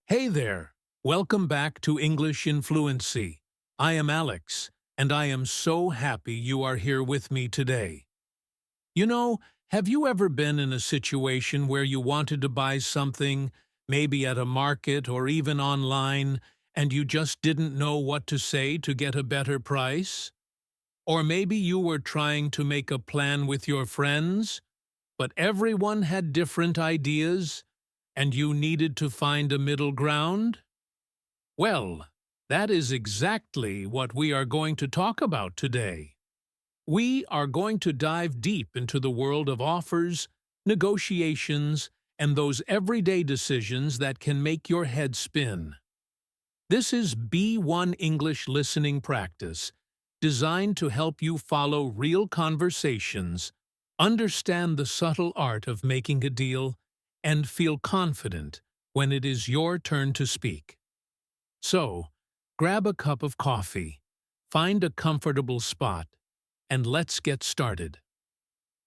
Hey there! Welcome back to English in Fluency. I am Alex, and I am so happy you are here with me today. You know, have you ever been in a situation where you wanted to buy something, maybe at a market or even online, and you just didn't know what to say to get a better price? Or maybe you were trying to make a plan with your friends, but everyone had different ideas, and you needed to find a middle ground? Well, that is exactly what we are going to talk about today. We are going to dive deep into the world of offers, negotiations, and those everyday decisions that can make your head spin. This is B1 English listening practice, designed to help you follow real conversations, understand the subtle art of making a deal, and feel confident when it is your turn to speak. So, grab a cup of coffee, find a comfortable spot, and let's get started.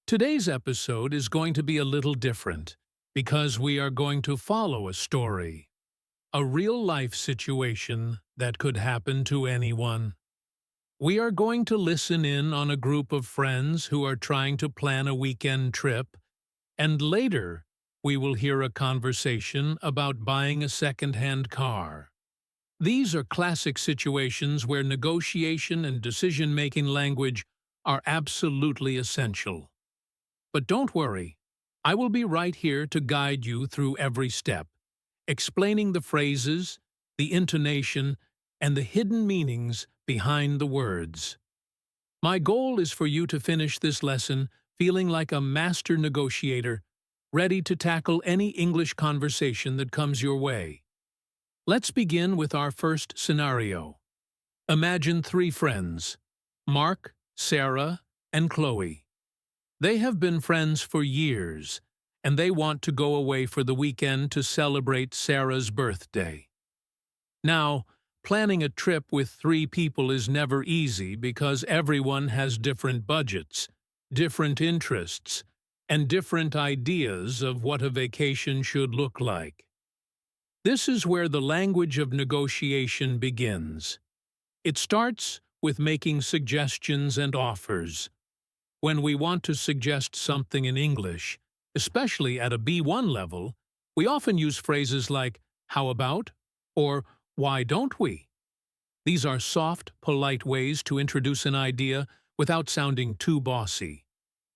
Today's episode is going to be a little different because we are going to follow a story, a real-life situation that could happen to anyone. We are going to listen in on a group of friends who are trying to plan a weekend trip, and later we will hear a conversation about buying a second-hand car. These are classic situations where negotiation and decision-making language are absolutely essential. But don't worry, I will be right here to guide you through every step, explaining the phrases, the intonation, and the hidden meanings behind the words. My goal is for you to finish this lesson feeling like a master negotiator, ready to tackle any English conversation that comes your way. Let's begin with our first scenario. Imagine three friends, Mark, Sarah, and Chloe. They have been friends for years, and they want to go away for the weekend to celebrate Sarah's birthday. Now, planning a trip with three people is never easy because everyone has different budgets, different interests, and different ideas of what a vacation should look like. This is where the language of negotiation begins. It starts with making suggestions and offers. When we want to suggest something in English, especially at a B1 level, we often use phrases like, "How about?" or "Why don't we?" These are soft, polite ways to introduce an idea without sounding too bossy.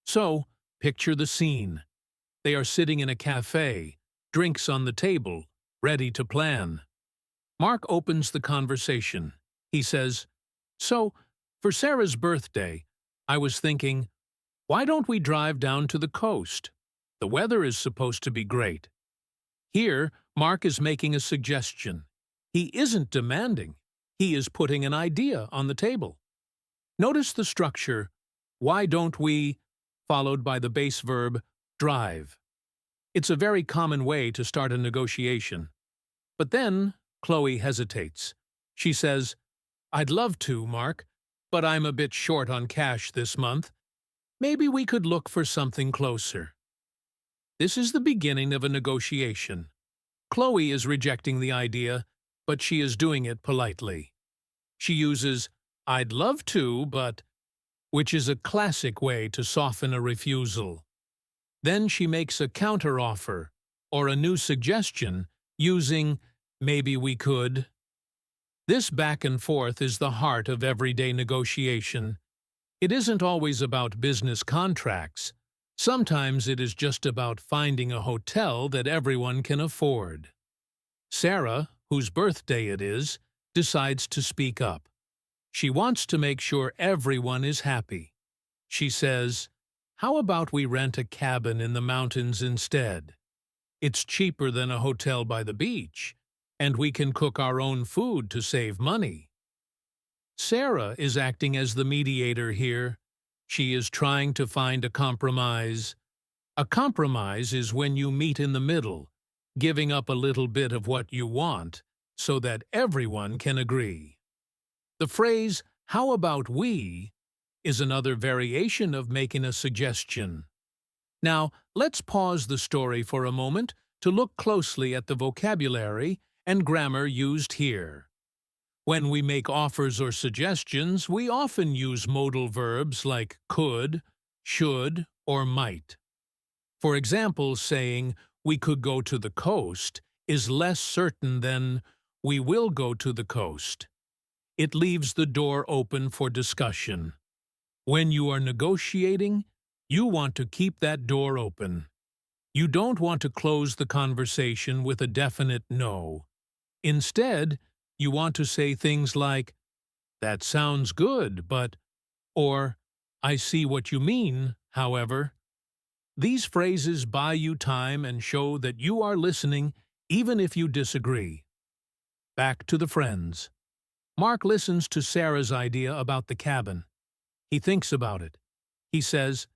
So, picture the scene. They are sitting in a cafe, drinks on the table, ready to plan. Mark opens the conversation. He says, "So, for Sarah's birthday, I was thinking, why don't we drive down to the coast? The weather is supposed to be great." Here, Mark is making a suggestion. He isn't demanding. He is putting an idea on the table. Notice the structure, "Why don't we?" followed by the base verb, drive. It's a very common way to start a negotiation. But then, Chloe hesitates. She says, "I'd love to, Mark, but I'm a bit short on cash this month. Maybe we could look for something closer." This is the beginning of a negotiation. Chloe is rejecting the idea, but she is doing it politely. She uses, "I'd love to, but," which is a classic way to soften a refusal. Then she makes a counteroffer, or a new suggestion, using, "Maybe we could." This back and forth is the heart of everyday negotiation. It isn't always about business contracts. Sometimes it is just about finding a hotel that everyone can afford. Sarah, whose birthday it is, decides to speak up. She wants to make sure everyone is happy. She says, "How about we rent a cabin in the mountains instead? It's cheaper than a hotel by the beach, and we can cook our own food to save money." Sarah is acting as the mediator here. She is trying to find a compromise. A compromise is when you meet in the middle, giving up a little bit of what you want so that everyone can agree. The phrase, "How about we?" is another variation of making a suggestion. Now, let's pause the story for a moment to look closely at the vocabulary and grammar used here. When we make offers or suggestions, we often use modal verbs like could, should, or might. For example, saying, "We could go to the coast," is less certain than, "We will go to the coast." It leaves the door open for discussion. When you are negotiating, you want to keep that door open. You don't want to close the conversation with a definite no. Instead, you want to say things like, "That sounds good, but," or "I see what you mean, however." These phrases buy you time and show that you are listening even if you disagree. Back to the friends. Mark listens to Sarah's idea about the cabin. He thinks about it. He says,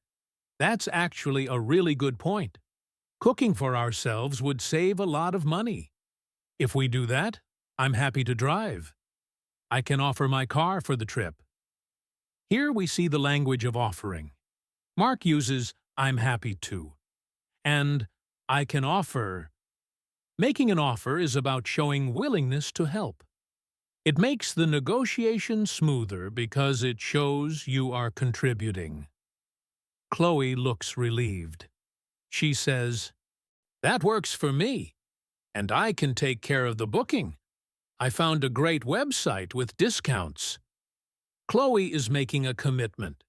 "That's actually a really good point. Cooking for ourselves would save a lot of money. If we do that, I'm happy to drive. I can offer my car for the trip." Here we see the language of offering. Mark uses "I'm happy to" and "I can offer." Making an offer is about showing willingness to help. It makes the negotiation smoother because it shows you are contributing. Chloe looks relieved. She says, "That works for me, and I can take care of the booking. I found a great website with discounts." Chloe is making a commitment.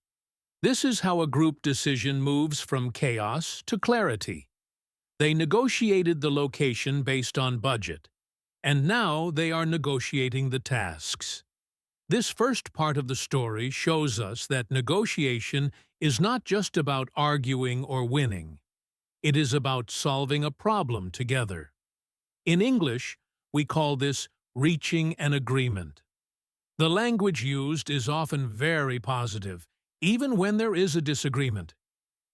This is how a group decision moves from chaos to clarity. They negotiated the location based on budget, and now they are negotiating the tasks. This first part of the story shows us that negotiation is not just about arguing or winning. It is about solving a problem together. In English, we call this reaching an agreement. The language used is often very positive, even when there is a disagreement.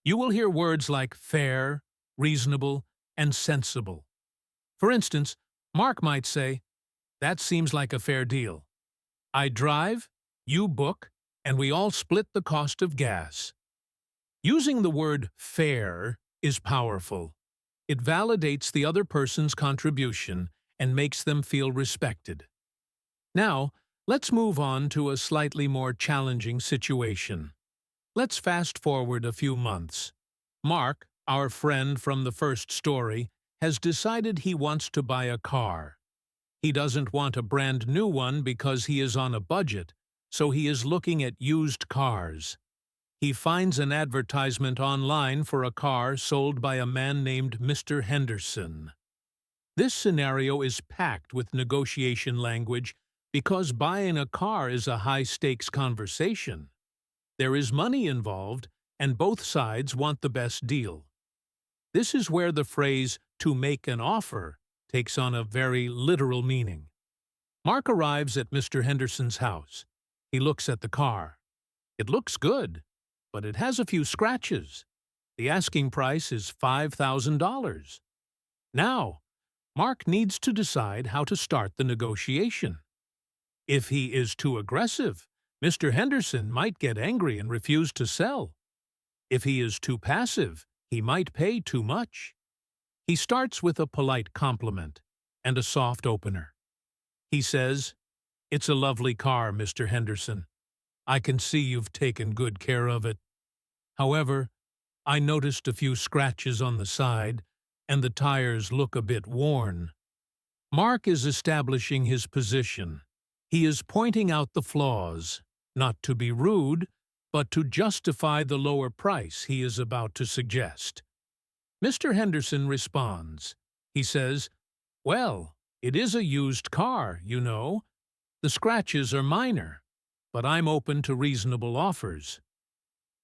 You will hear words like fair, reasonable, and sensible. For instance, Mark might say, "That seems like a fair deal. I drive, you book, and we all split the cost of gas." Using the word fair is powerful. It validates the other person's contribution and makes them feel respected. Now, let's move on to a slightly more challenging situation. Let's fast forward a few months. Mark, our friend from the first story, has decided he wants to buy a car. He doesn't want a brand new one because he is on a budget, so he is looking at used cars. He finds an advertisement online for a car sold by a man named Mr. Henderson. This scenario is packed with negotiation language because buying a car is a high-stakes conversation. There is money involved, and both sides want the best deal. This is where the phrase "to make an offer" takes on a very literal meaning. Mark arrives at Mr. Henderson's house. He looks at the car. It looks good, but it has a few scratches. The asking price is $5,000. Now, Mark needs to decide how to start the negotiation. If he is too aggressive, Mr. Henderson might get angry and refuse to sell. If he is too passive, he might pay too much. He starts with a polite compliment and a soft opener. He says, "It's a lovely car, Mr. Henderson. I can see you've taken good care of it. However, I noticed a few scratches on the side, and the tires look a bit worn." Mark is establishing his position. He is pointing out the flaws, not to be rude, but to justify the lower price he is about to suggest. Mr. Henderson responds. He says, "Well, it is a used car, you know. The scratches are minor, but I'm open to reasonable offers."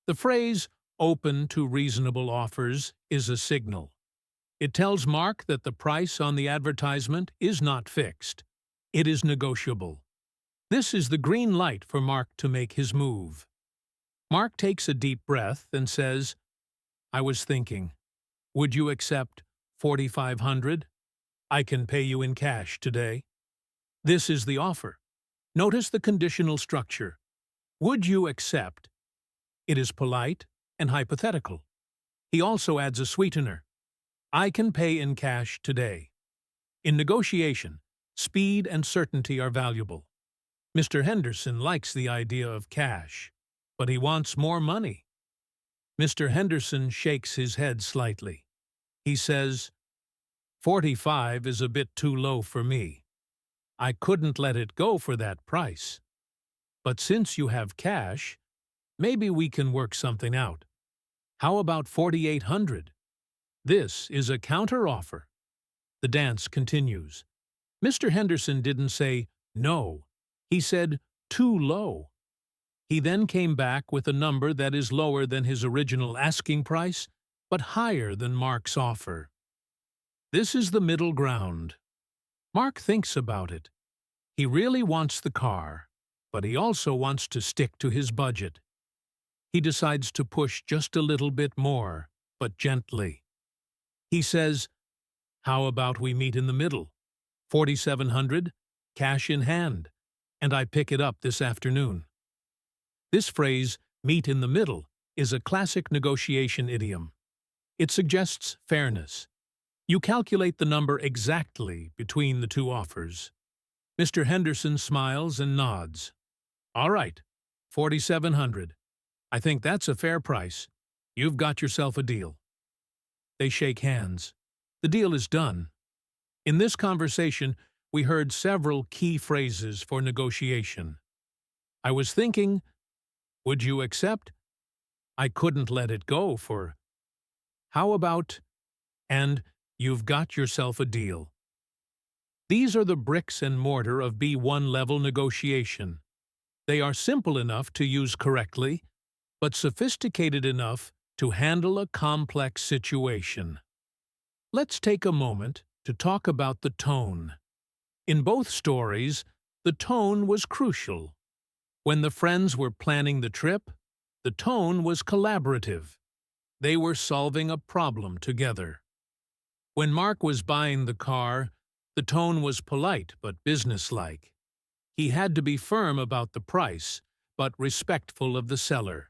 The phrase "open to reasonable offers" is a signal. It tells Mark that the price on the advertisement is not fixed. It is negotiable. This is the green light for Mark to make his move. Mark takes a deep breath and says, "I was thinking, would you accept $4,500? I can pay you in cash today." This is the offer. Notice the conditional structure. Would you accept? It is polite and hypothetical. He also adds a sweetener. I can pay in cash today. In negotiation, Speed and certainty are valuable. Mr. Henderson likes the idea of cash, but he wants more money. Mr. Henderson shakes his head slightly. He says, 45 is a bit too low for me. I couldn't let it go for that price. But since you have cash, maybe we can work something out. How about 4,800? This is a counteroffer. The dance continues. Mr. Henderson didn't say no. He said too low. He then came back with a number that is lower than his original asking price, but higher than Mark's offer. This is the middle ground. Mark thinks about it. He really wants the car, but he also wants to stick to his budget. He decides to push just a little bit more, but gently. He says, how about we meet in the middle? 4,700, cash in hand, and I pick it up this afternoon. This phrase, meet in the middle, is a classic negotiation idiom. It suggests fairness. You calculate the number exactly between the two offers. Mr. Henderson smiles and nods. All right, 4,700. I think that's a fair price. You've got yourself a deal. They shake hands. The deal is done. In this conversation, we heard several key phrases for negotiation. I was thinking, would you accept? I couldn't let it go for. How about? And you've got yourself a deal. These are the bricks and mortar of B1 level negotiation. They are simple enough to use correctly, but sophisticated enough to handle a complex situation. Let's take a moment to talk about the tone. In both stories, the tone was crucial. When the friends were planning the trip, the tone was collaborative. They were solving a problem together. When Mark was buying the car, the tone was polite but businesslike. He had to be firm about the price, but respectful of the seller.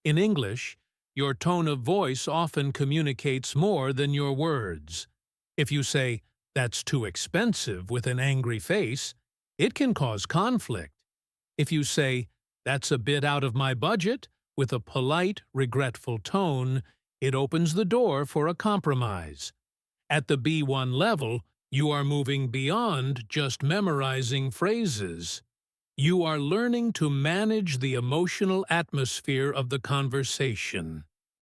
In English, your tone of voice often communicates more than your words. If you say, "That's too expensive," with an angry face, it can cause conflict. If you say, "That's a bit out of my budget," with a polite, regretful tone, it opens the door for a compromise. At the B1 level, you are moving beyond just memorizing phrases. You are learning to manage the emotional atmosphere of the conversation.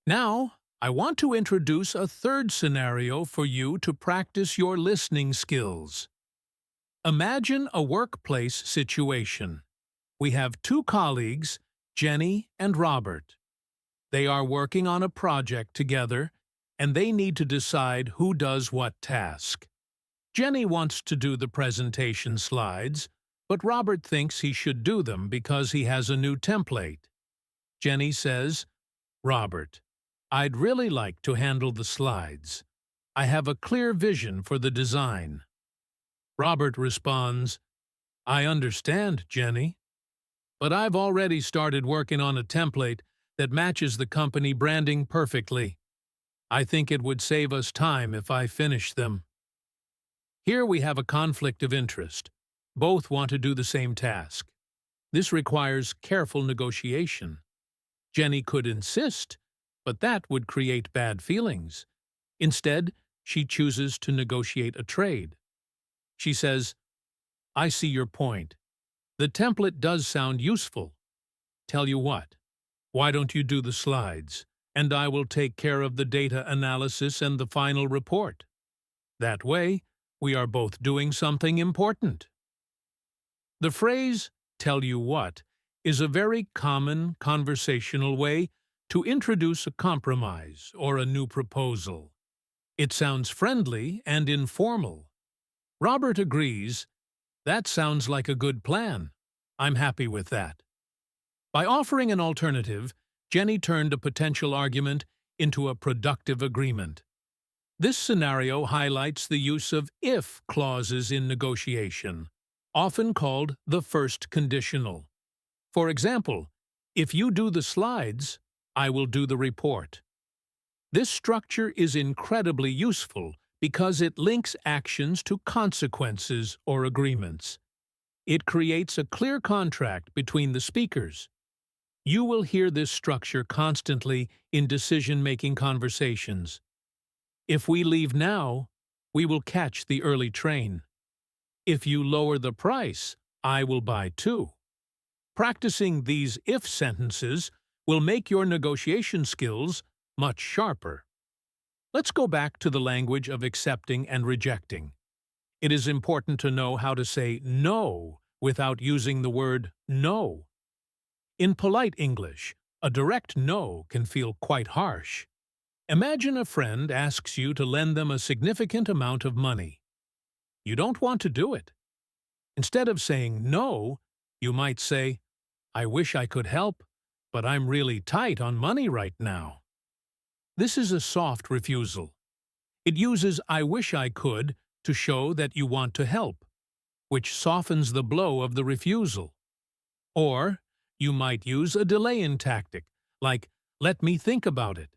Now, I want to introduce a third scenario for you to practice your listening skills. Imagine a workplace situation. We have two colleagues, Jenny and Robert. They are working on a project together, and they need to decide who does what task. Jenny wants to do the presentation slides, but Robert thinks he should do them because he has a new template. Jenny says, "Robert, I'd really like to handle the slides. I have a clear vision for the design." Robert responds, "I understand, Jenny, but I've already started working on a template that matches the company branding perfectly. I think it would save us time if I finish them." Here we have a conflict of interest. Both want to do the same task. This requires careful negotiation. Jenny could insist, but that would create bad feelings. Instead, she chooses to negotiate a trade. She says, "I see your point. The template does sound useful. Tell you what, why don't you do the slides, and I will take care of the data analysis and the final report. That way, we are both doing something important." The phrase, "tell you what," is a very common conversational way to introduce a compromise or a new proposal. It sounds friendly and informal. Robert agrees, "That sounds like a good plan. I'm happy with that." By offering an alternative, Jenny turned a potential argument into a productive agreement. This scenario highlights the use of if clauses in negotiation, often called the first conditional. For example, if you do the slides, I will do the report. This structure is incredibly useful because it links actions to consequences or agreements. It creates a clear contract between the speakers. You will hear this structure constantly in decision-making conversations. If we leave now, we will catch the early train. If you lower the price, I will buy too. Practicing these if sentences will make your negotiation skills much sharper. Let's go back to the language of accepting and rejecting. It is important to know how to say no without using the word no. In polite English, a direct no can feel quite harsh. Imagine a friend asks you to lend them a significant amount of money. You don't want to do it. Instead of saying no, you might say, "I wish I could help, but I'm really tight on money right now." This is a soft refusal. It uses "I wish I could" to show that you want to help, which softens the blow of the refusal. Or, you might use a delaying tactic, like "let me think about it."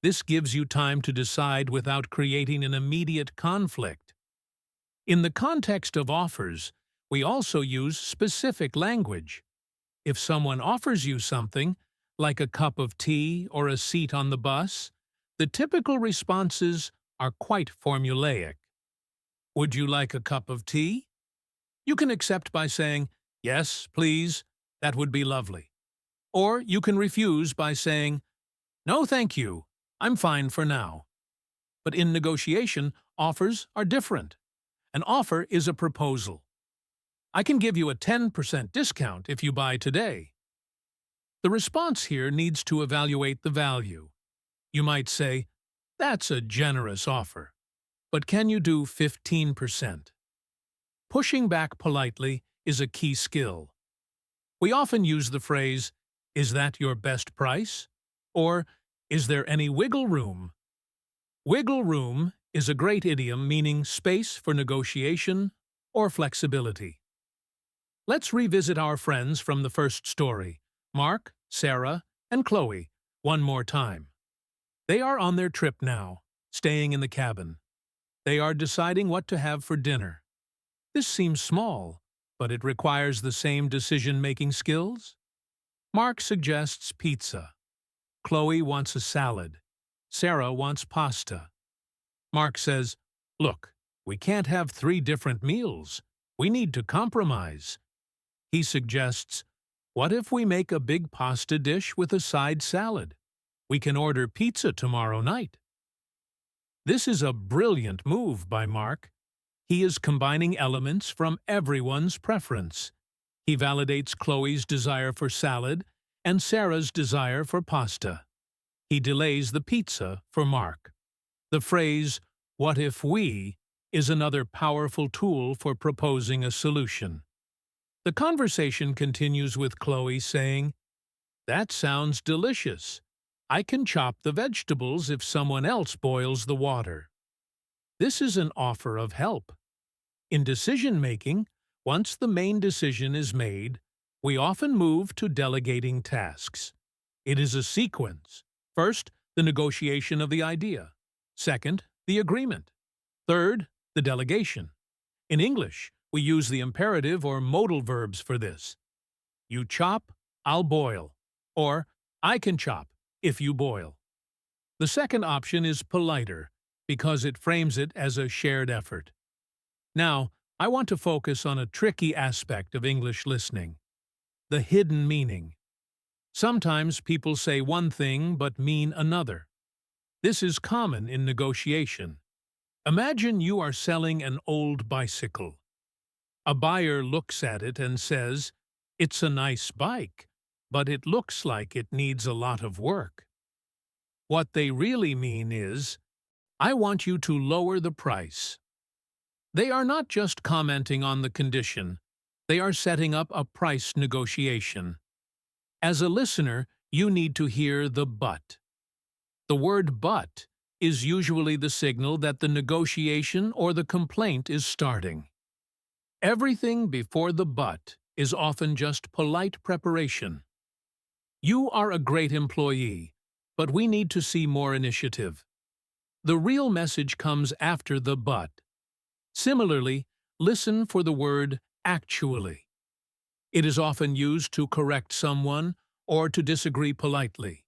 This gives you time to decide without creating an immediate conflict. In the context of offers, we also use specific language. If someone offers you something, like a cup of tea or a seat on the bus, the typical responses are quite formulaic. Would you like a cup of tea? You can accept by saying, "Yes, please, that would be lovely." Or you can refuse by saying, "No, thank you, I'm fine for now." But in negotiation, offers are different. An offer is a proposal. "I can give you a 10% discount if you buy today." The response here needs to evaluate the value. You might say, "That's a generous offer, but can you do 15%? Pushing back politely is a key skill. We often use the phrase, "Is that your best price?" or "Is there any wiggle room?" Wiggle room is a great idiom meaning space for negotiation or flexibility. Let's revisit our friends from the first story, Mark, Sarah, and Chloe, one more time. They are on their trip now, staying in the cabin. They are deciding what to have for dinner. This seems small, but it requires the same decision-making skills. Mark suggests pizza. Chloe wants a salad. Sarah wants pasta. Mark says, "Look, we can't have 3 different meals. We need to compromise." He suggests, "What if we make a big pasta dish with a side salad? We can order pizza tomorrow night." This is a brilliant move by Mark. He is combining elements from everyone's preference. He validates Chloe's desire for salad and Sarah's desire for pasta. He delays the pizza for Mark. The phrase, "what if we," is another powerful tool for proposing a solution. The conversation continues with Chloe saying, "That sounds delicious. I can chop the vegetables if someone else boils the water." This is an offer of help. In decision-making, once the main decision is made, we often move to delegating tasks. It is a sequence. First, the negotiation of the idea. Second, the agreement. Third, the delegation. In English, we use the imperative or modal verbs for this. You chop, I'll boil. Or, I can chop, if you boil. The second option is politer, because it frames it as a shared effort. Now, I want to focus on a tricky aspect of English listening: the hidden meaning. Sometimes people say one thing but mean another. This is common in negotiation. Imagine you are selling an old bicycle. A buyer looks at it and says, "It's a nice bike, but it looks like it needs a lot of work." What they really mean is, "I want you to lower the price." They are not just commenting on the condition, they are setting up a price negotiation. As a listener, you need to hear the "but." The word "but" is usually the signal that the negotiation or the complaint is starting. Everything before the "but" is often just polite preparation. "You are a great employee, but we need to see more initiative." The real message comes after the but. Similarly, listen for the word actually. It is often used to correct someone or to disagree politely.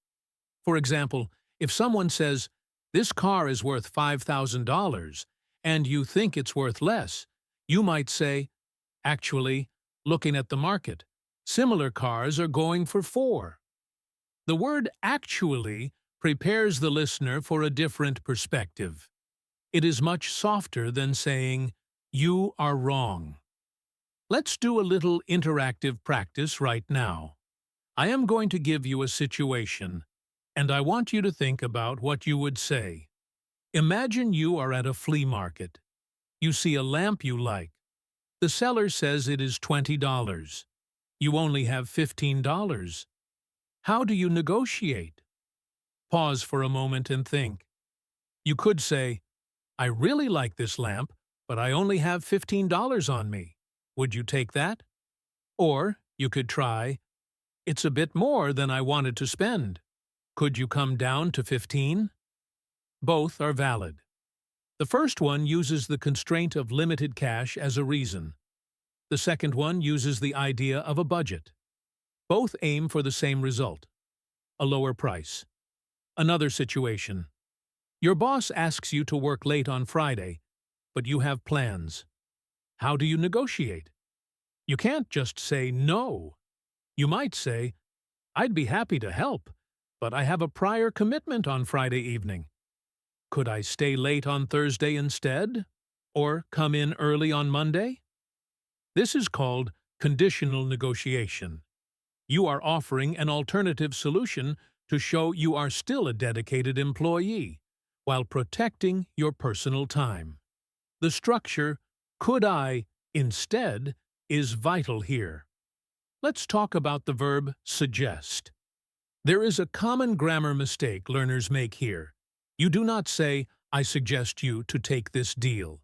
For example, if someone says, "This car is worth $5,000, and you think it's worth less," you might say, "Actually, looking at the market, similar cars are going for 4." The word actually prepares the listener for a different perspective. It is much softer than saying, "You are wrong." Let's do a little interactive practice right now. I am going to give you a situation, and I want you to think about what you would say. Imagine you are at a flea market. You see a lamp you like. The seller says it is $20. You only have $15. How do you negotiate? Pause for a moment and think. You could say, "I really like this lamp, but I only have $15 on me. Would you take that?" Or you could try, "It's a bit more than I wanted to spend. Could you come down to 15?" Both are valid. The first one uses the constraint of limited cash as a reason. The second one uses the idea of a budget. Both aim for the same result, a lower price. Another situation. Your boss asks you to work late on Friday, but you have plans. How do you negotiate? You can't just say no. You might say, "I'd be happy to help, but I have a prior commitment on Friday evening. Could I stay late on Thursday instead? Or come in early on Monday?" This is called conditional negotiation. You are offering an alternative solution to show you are still a dedicated employee, while protecting your personal time. The structure, "could I," instead, is vital here. Let's talk about the verb suggest. There is a common grammar mistake learners make here. You do not say, "I suggest you to take this deal."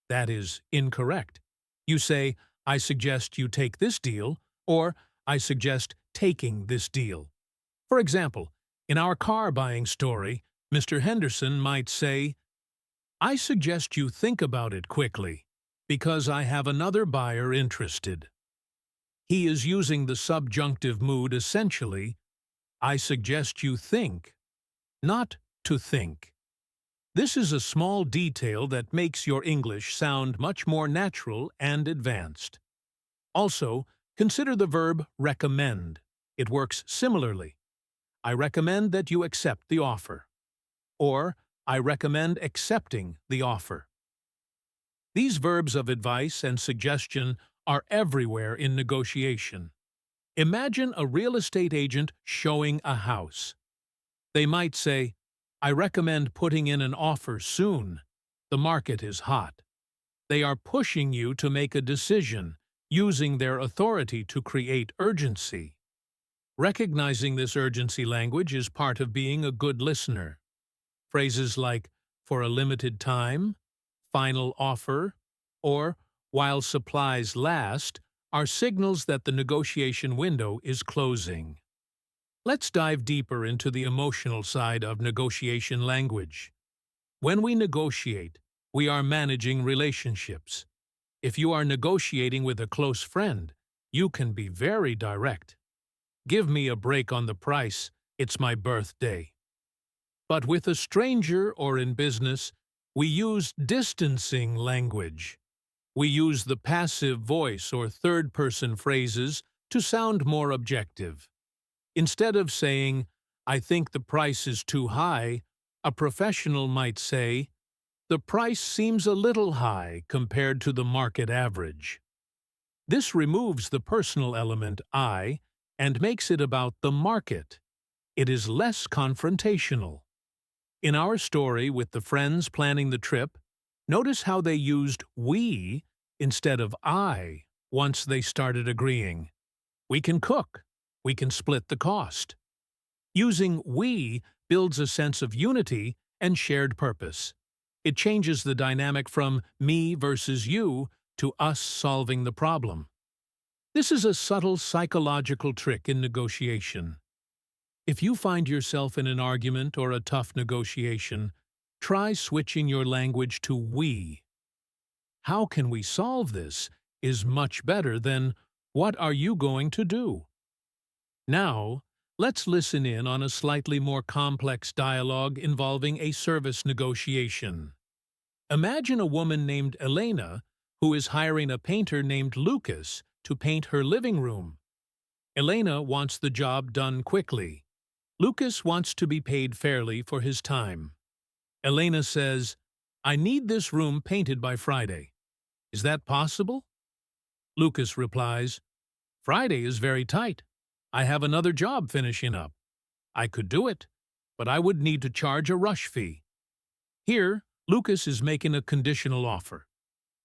That is incorrect. You say, "I suggest you take this deal," or "I suggest taking this deal." For example, in our car buying story, Mr. Henderson might say, "I suggest you think about it quickly, because I have another buyer interested." He is using the subjunctive mood essentially, "I suggest you think," not "to think." This is a small detail that makes your English sound much more natural and advanced. Also, consider the verb recommend. It works similarly. "I recommend that you accept the offer." Or, "I recommend accepting the offer." These verbs of advice and suggestion are everywhere in negotiation. Imagine a real estate agent showing a house. They might say, "I recommend putting in an offer soon. The market is hot." They are pushing you to make a decision, using their authority to create urgency. Recognizing this urgency language is part of being a good listener. Phrases like "for a limited time," "final offer," or "while supplies last" are signals that the negotiation window is closing. Let's dive deeper into the emotional side of negotiation language. When we negotiate, we are managing relationships. If you are negotiating with a close friend, you can be very direct. "Give me a break on the price, it's my birthday." But with a stranger or in business, we use distancing language. We use the passive voice or third-person phrases to sound more objective. Instead of saying, "I think the price is too high," a professional might say, "The price seems a little high compared to the market average." This removes the personal element "I" and makes it about the market. It is less confrontational. In our story with the friends planning the trip, notice how they used "we" instead of "I" once they started agreeing. "We can cook. We can split the cost." Using "we" builds a sense of unity and shared purpose. It changes the dynamic from me versus you to us solving the problem. This is a subtle psychological trick in negotiation. If you find yourself in an argument or a tough negotiation, Try switching your language to we. How can we solve this is much better than what are you going to do? Now, let's listen in on a slightly more complex dialogue involving a service negotiation. Imagine a woman named Elena who is hiring a painter named Lucas to paint her living room. Elena wants the job done quickly. Lucas wants to be paid fairly for his time. Elena says, "I need this room painted by Friday. Is that possible?" Lucas replies, "Friday is very tight. I have another job finishing up. I could do it, but I would need to charge a rush fee." Here, Lucas is making a conditional offer.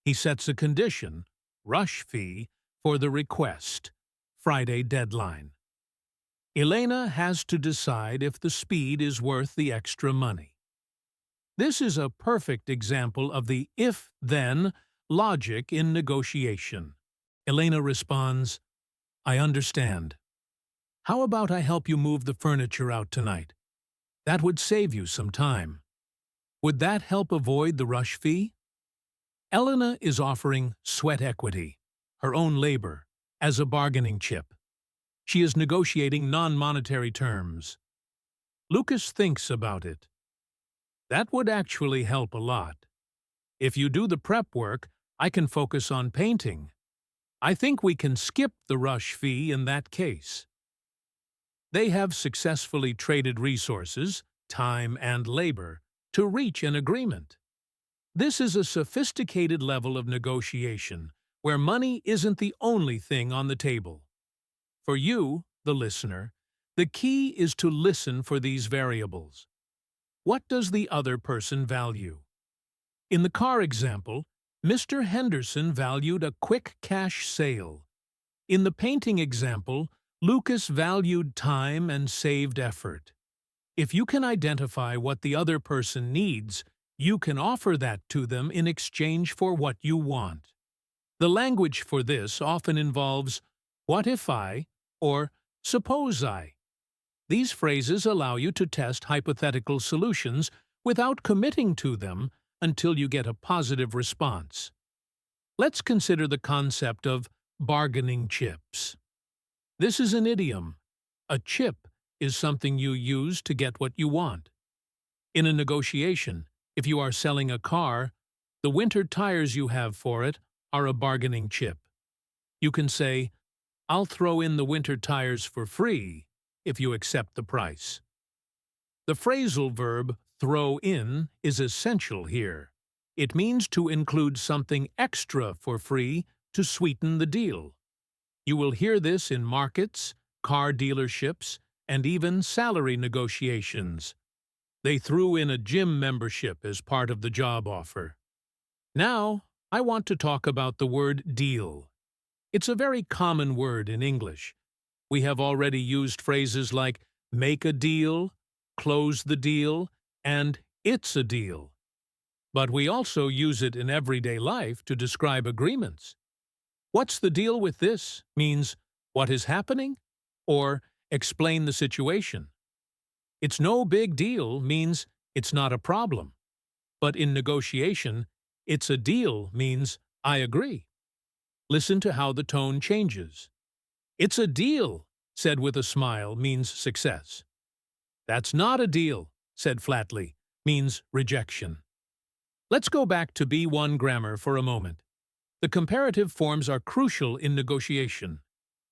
He sets a condition, rush fee, for the request, Friday deadline. Elena has to decide if the speed is worth the extra money. This is a perfect example of the if-then logic in negotiation. Elena responds, "I understand. How about I help you move the furniture out tonight? That would save you some time. Would that help avoid the rush fee?" Elena is offering sweat equity, her own labor, as a bargaining chip. She is negotiating non-monetary terms. Lucas thinks about it. That would actually help a lot. If you do the prep work, I can focus on painting. I think we can skip the rush fee in that case. They have successfully traded resources, time and labor, to reach an agreement. This is a sophisticated level of negotiation where money isn't the only thing on the table. For you, the listener, the key is to listen for these variables. What does the other person value? In the car example, Mr. Henderson valued a quick cash sale. In the painting example, Lucas valued time and saved effort. If you can identify what the other person needs, you can offer that to them in exchange for what you want. The language for this often involves, "What if I?" or "Suppose I?" These phrases allow you to test hypothetical solutions without committing to them until you get a positive response. Let's consider the concept of bargaining chips. This is an idiom. A chip is something you use to get what you want. In a negotiation, if you are selling a car, the winter tires you have for it are a bargaining chip. You can say, "I'll throw in the winter tires for free if you accept the price." The phrasal verb throw in is essential here. It means to include something extra for free to sweeten the deal. You will hear this in markets, car dealerships, and even salary negotiations. They threw in a gym membership as part of the job offer. Now, I want to talk about the word deal. It's a very common word in English. We have already used phrases like make a deal, close the deal, and it's a deal. But we also use it in everyday life to describe agreements. "What's the deal with this?" means "what is happening?" or "explain the situation." "It's no big deal" means "it's not a problem." But in negotiation, "it's a deal" means "I agree." Listen to how the tone changes. "It's a deal," said with a smile, means success. "That's not a deal," said flatly, means rejection. Let's go back to B1 grammar for a moment. The comparative forms are crucial in negotiation.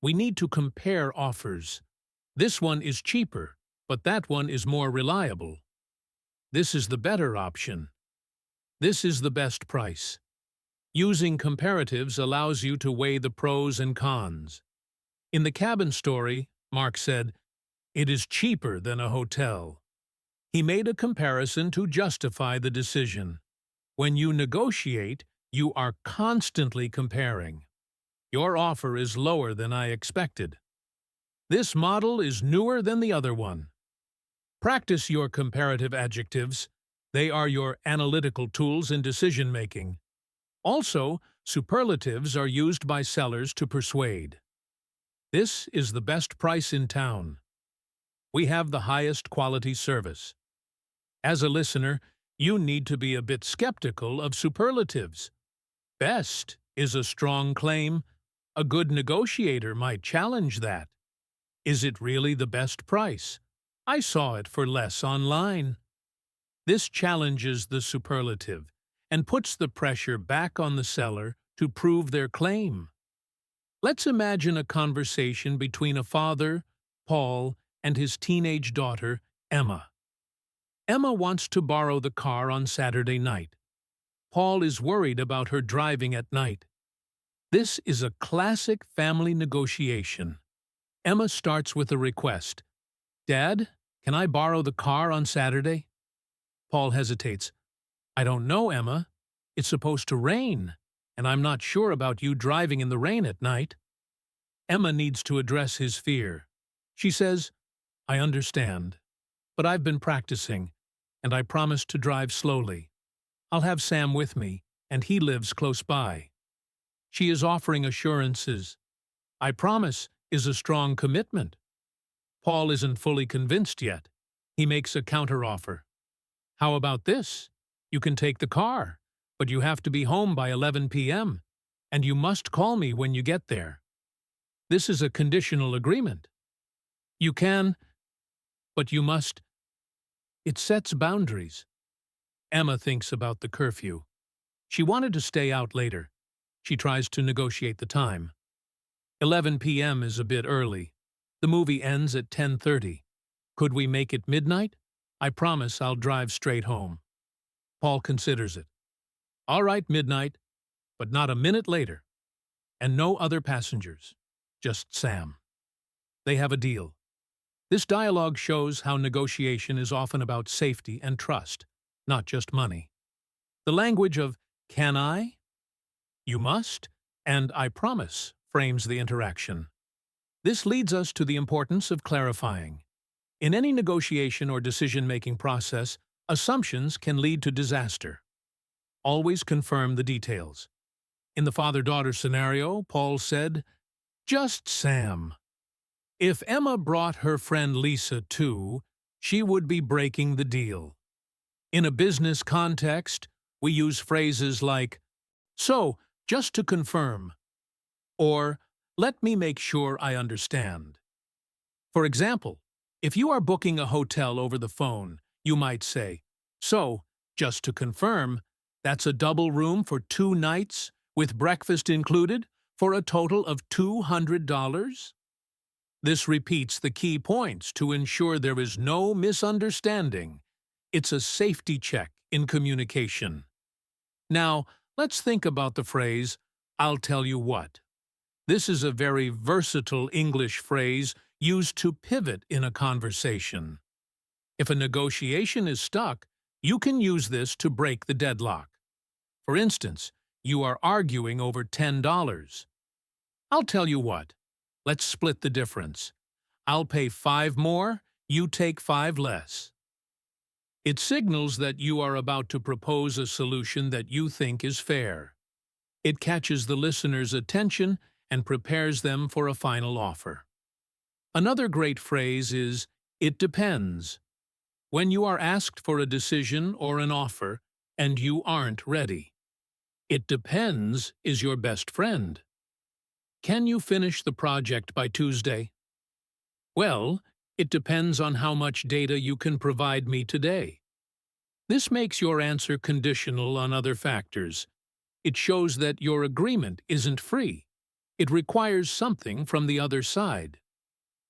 We need to compare offers. This one is cheaper, but that one is more reliable. This is the better option. This is the best price. Using comparatives allows you to weigh the pros and cons. In the cabin story, Mark said, "It is cheaper than a hotel." He made a comparison to justify the decision. When you negotiate, you are constantly comparing. Your offer is lower than I expected. This model is newer than the other one. Practice your comparative adjectives. They are your analytical tools in decision-making. Also, superlatives are used by sellers to persuade. This is the best price in town. We have the highest quality service. As a listener, You need to be a bit skeptical of superlatives. Best is a strong claim. A good negotiator might challenge that. Is it really the best price? I saw it for less online. This challenges the superlative and puts the pressure back on the seller to prove their claim. Let's imagine a conversation between a father, Paul, and his teenage daughter, Emma. Emma wants to borrow the car on Saturday night. Paul is worried about her driving at night. This is a classic family negotiation. Emma starts with a request. Dad, can I borrow the car on Saturday? Paul hesitates. I don't know, Emma. It's supposed to rain, and I'm not sure about you driving in the rain at night. Emma needs to address his fear. She says, I understand, but I've been practicing, and I promised to drive slowly. I'll have Sam with me, and he lives close by. She is offering assurances. I promise is a strong commitment. Paul isn't fully convinced yet. He makes a counteroffer. How about this? You can take the car, but you have to be home by 11 p.m., and you must call me when you get there. This is a conditional agreement. You can, but you must. It sets boundaries. Emma thinks about the curfew. She wanted to stay out later. She tries to negotiate the time. 11 p.m. is a bit early. The movie ends at 10:30. Could we make it midnight? I promise I'll drive straight home. Paul considers it. All right, midnight, but not a minute later. And no other passengers. Just Sam. They have a deal. This dialogue shows how negotiation is often about safety and trust, not just money. The language of can I, you must, and I promise frames the interaction. This leads us to the importance of clarifying. In any negotiation or decision-making process, assumptions can lead to disaster. Always confirm the details. In the father-daughter scenario, Paul said, just Sam. If Emma brought her friend Lisa too, she would be breaking the deal. In a business context, we use phrases like, so, just to confirm, or let me make sure I understand. For example, if you are booking a hotel over the phone, you might say, so, just to confirm, that's a double room for 2 nights, with breakfast included, for a total of $200? This repeats the key points to ensure there is no misunderstanding. It's a safety check in communication. Now, let's think about the phrase, I'll tell you what. This is a very versatile English phrase used to pivot in a conversation. If a negotiation is stuck, you can use this to break the deadlock. For instance, you are arguing over $10. I'll tell you what. Let's split the difference. I'll pay 5 more, you take 5 less. It signals that you are about to propose a solution that you think is fair. It catches the listener's attention and prepares them for a final offer. Another great phrase is, it depends. When you are asked for a decision or an offer and you aren't ready. It depends is your best friend. Can you finish the project by Tuesday? Well, it depends on how much data you can provide me today. This makes your answer conditional on other factors. It shows that your agreement isn't free. It requires something from the other side.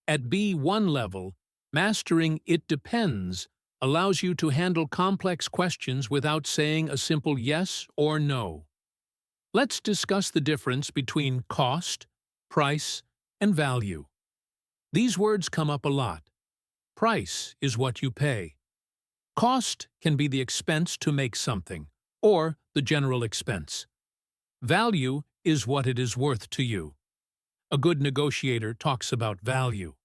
At B1 level, mastering it depends allows you to handle complex questions without saying a simple yes or no. Let's discuss the difference between cost, price, and value. These words come up a lot. Price is what you pay. Cost can be the expense to make something, or the general expense. Value is what it is worth to you. A good negotiator talks about value.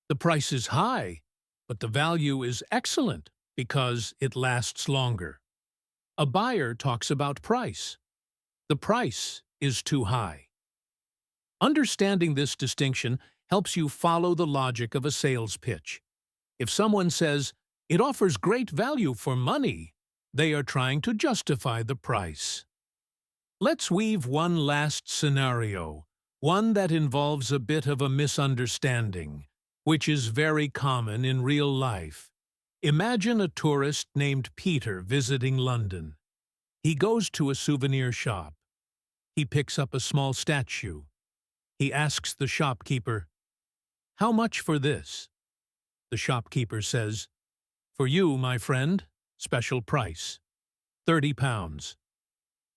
The price is high, but the value is excellent because it lasts longer. A buyer talks about price. The price is too high. Understanding this distinction helps you follow the logic of a sales pitch. If someone says, "It offers great value for money," They are trying to justify the price. Let's weave one last scenario, one that involves a bit of a misunderstanding, which is very common in real life. Imagine a tourist named Peter visiting London. He goes to a souvenir shop. He picks up a small statue. He asks the shopkeeper, "How much for this?" The shopkeeper says, "For you, my friend, special price, £30.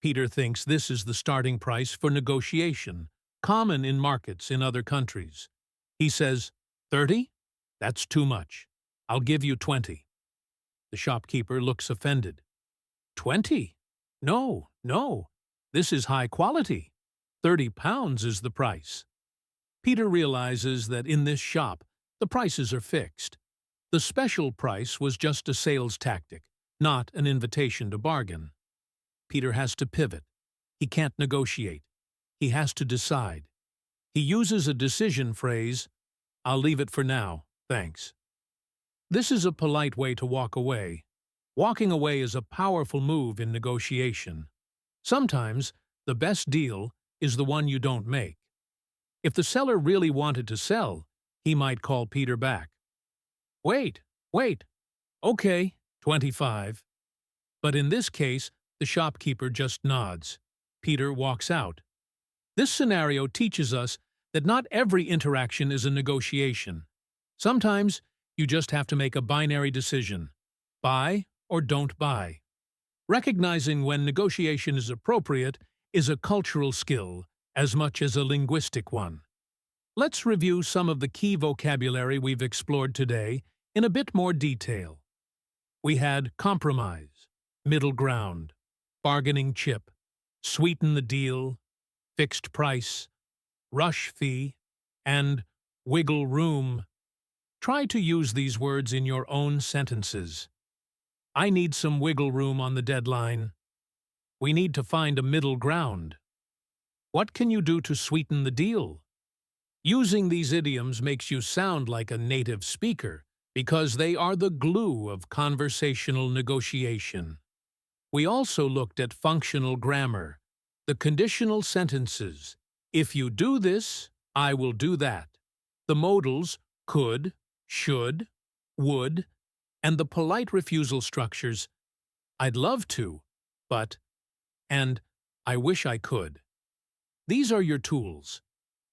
Peter thinks this is the starting price for negotiation, common in markets in other countries. He says, 30? That's too much. I'll give you 20. The shopkeeper looks offended. 20? No, no. This is high quality. £30 is the price. Peter realizes that in this shop, the prices are fixed. The special price was just a sales tactic, not an invitation to bargain. Peter has to pivot. He can't negotiate. He has to decide. He uses a decision phrase, "I'll leave it for now, thanks." This is a polite way to walk away. Walking away is a powerful move in negotiation. Sometimes, the best deal is the one you don't make. If the seller really wanted to sell, he might call Peter back. Wait. Okay, 25. But in this case, the shopkeeper just nods. Peter walks out. This scenario teaches us that not every interaction is a negotiation. Sometimes, you just have to make a binary decision. Buy or don't buy. Recognizing when negotiation is appropriate is a cultural skill as much as a linguistic one. Let's review some of the key vocabulary we've explored today in a bit more detail. We had compromise, middle ground, bargaining chip, sweeten the deal, fixed price, rush fee, and wiggle room. Try to use these words in your own sentences. I need some wiggle room on the deadline. We need to find a middle ground. What can you do to sweeten the deal? Using these idioms makes you sound like a native speaker because they are the glue of conversational negotiation. We also looked at functional grammar, the conditional sentences. If you do this, I will do that. The modals could, should, would, and the polite refusal structures, I'd love to, but, and I wish I could. These are your tools.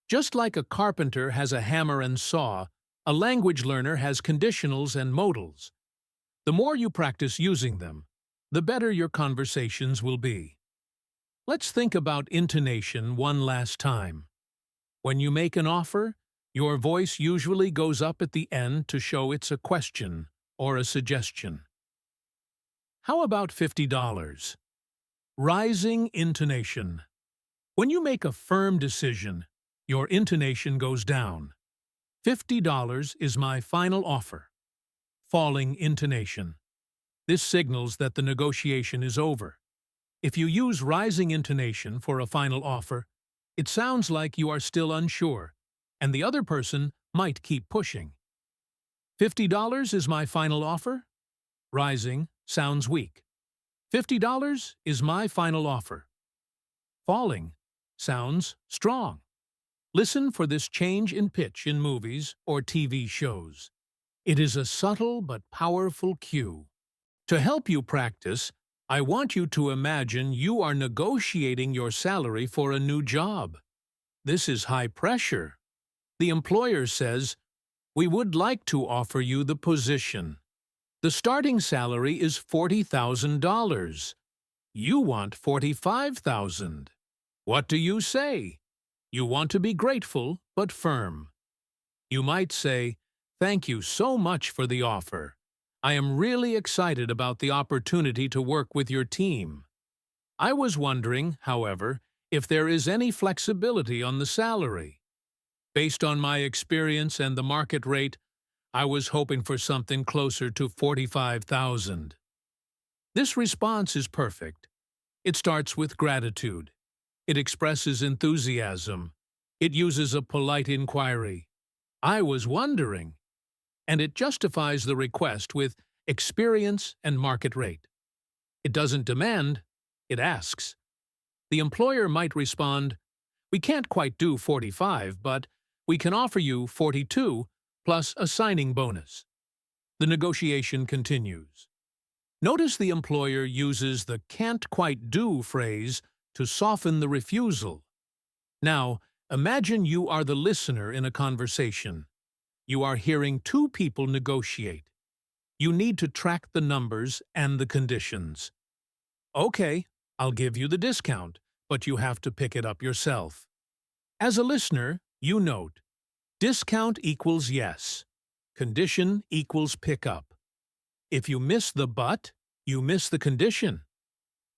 Just like a carpenter has a hammer and saw, a language learner has conditionals and modals. The more you practice using them, the better your conversations will be. Let's think about intonation one last time. When you make an offer, your voice usually goes up at the end to show it's a question or a suggestion. How about $50? Rising intonation. When you make a firm decision, your intonation goes down. $50 is my final offer. Falling intonation. This signals that the negotiation is over. If you use rising intonation for a final offer, it sounds like you are still unsure, and the other person might keep pushing. $50 is my final offer? Rising sounds weak. $50 is my final offer. Falling sounds strong. Listen for this change in pitch in movies or TV shows. It is a subtle but powerful cue. To help you practice, I want you to imagine you are negotiating your salary for a new job. This is high pressure. The employer says, "We would like to offer you the position. The starting salary is $40,000. You want $45,000. What do you say?" You want to be grateful but firm. You might say, "Thank you so much for the offer. I am really excited about the opportunity to work with your team. I was wondering, however, if there is any flexibility on the salary. Based on my experience and the market rate, I was hoping for something closer to $45,000. This response is perfect. It starts with gratitude. It expresses enthusiasm. It uses a polite inquiry. I was wondering. And it justifies the request with experience and market rate. It doesn't demand, it asks. The employer might respond, "We can't quite do 45, but we can offer you 42 plus a signing bonus." The negotiation continues. Notice the employer uses the "can't quite do" phrase to soften the refusal. Now, imagine you are the listener in a conversation. You are hearing two people negotiate. You need to track the numbers and the conditions. "Okay, I'll give you the discount, but you have to pick it up yourself." As a listener, you note, discount equals yes. Condition equals pick up. If you miss the "but," you miss the condition.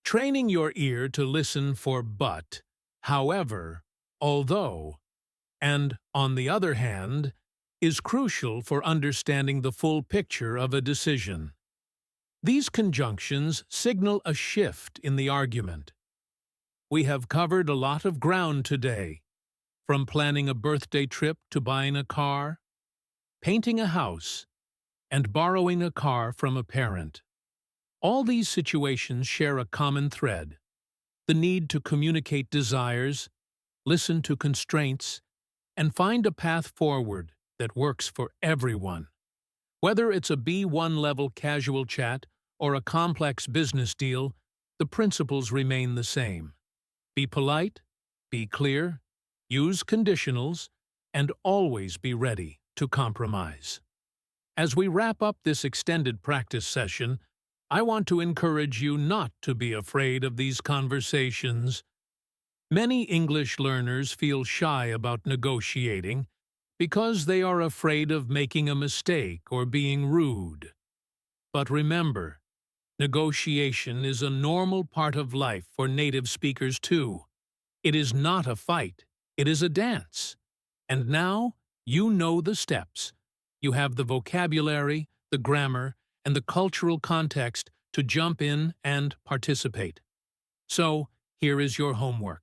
Training your ear to listen for "but," "however," "although," and "on the other hand" is crucial for understanding the full picture of a decision. These conjunctions signal a shift in the argument. We have covered a lot of ground today, from planning a birthday trip to buying a car, painting a house, and borrowing a car from a parent. All these situations share a common thread: the need to communicate desires, listen to constraints, and find a path forward that works for everyone. Whether it's a B1 level casual chat or a complex business deal, the principles remain the same. Be polite, be clear, use conditionals, and always be ready to compromise. As we wrap up this extended practice session, I want to encourage you not to be afraid of these conversations. Many English learners feel shy about negotiating because they are afraid of making a mistake or being rude. But remember, negotiation is a normal part of life for native speakers too. It is not a fight, it is a dance. And now you know the steps. You have the vocabulary, the grammar, and the cultural context to jump in and participate. So, here is your homework.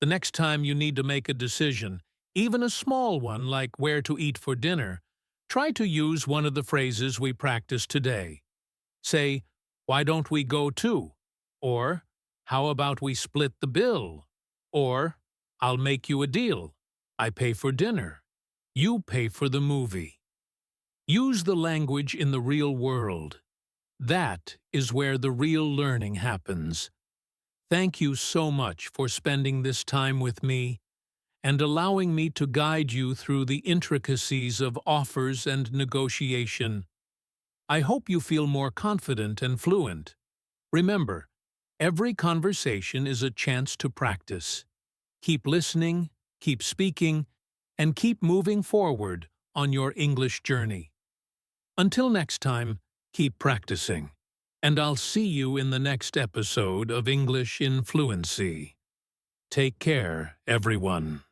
The next time you need to make a decision, even a small one like where to eat for dinner, try to use one of the phrases we practiced today. Say, "Why don't we go too?" Or, "How about we split the bill?" Or, "I'll make you a deal. I pay for dinner. You pay for the movie." Use the language in the real world. That is where the real learning happens. Thank you so much for spending this time with me and allowing me to guide you through the intricacies of offers and negotiation. I hope you feel more confident and fluent. Remember, every conversation is a chance to practice. Keep listening, keep speaking, and keep moving forward on your English journey. Until next time, keep practicing, and I'll see you in the next episode of English in Fluency. Take care, everyone.